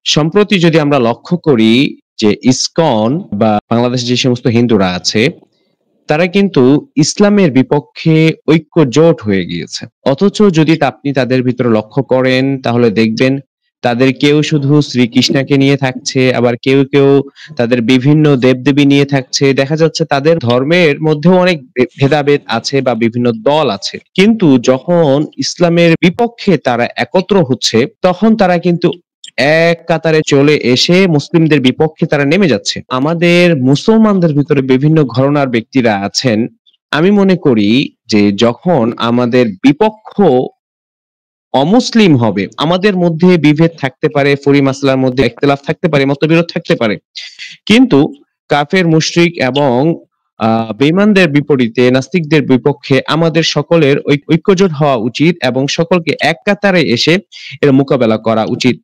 সম্প্রতি যদি আমরা লক্ষ্য করি যে ইসকন বা বাংলাদেশে যে সমস্ত হিন্দুরা আছে তারা কিন্তু ইসলামের বিপক্ষে ঐক্যজোট হয়ে গিয়েছে। অথচ যদি আপনি তাদের ভিতরে লক্ষ্য করেন তাহলে দেখবেন তাদের কেউ শুধু শ্রীকৃষ্ণকে নিয়ে থাকছে, আবার কেউ তাদের বিভিন্ন দেবদেবী নিয়ে থাকছে। দেখা যাচ্ছে তাদের ধর্মের মধ্যেও অনেক ভেদাভেদ আছে বা বিভিন্ন দল আছে। কিন্তু যখন ইসলামের বিপক্ষে তারা একত্র হচ্ছে তখন তারা কিন্তু এক কাতারে চলে এসে মুসলিমদের বিপক্ষে তারা নেমে যাচ্ছে। আমাদের মুসলমানদের ভিতরে বিভিন্ন ঘরানার ব্যক্তিরা আছেন। আমি মনে করি যে যখন আমাদের বিপক্ষ অমুসলিম হবে, আমাদের মধ্যে বিভেদ থাকতে পারে, ফরি মাসলার মধ্যে ইখতিলাফ থাকতে পারে, মতবিরোধ থাকতে পারে। কিন্তু কাফের, মুশরিক এবং বেঈমানদের বিপরীতে নাস্তিকদের বিপক্ষে আমাদের সকলের ঐক্যজোট হওয়া উচিত এবং সকলকে এক কাতারে এসে এর মোকাবেলা করা উচিত।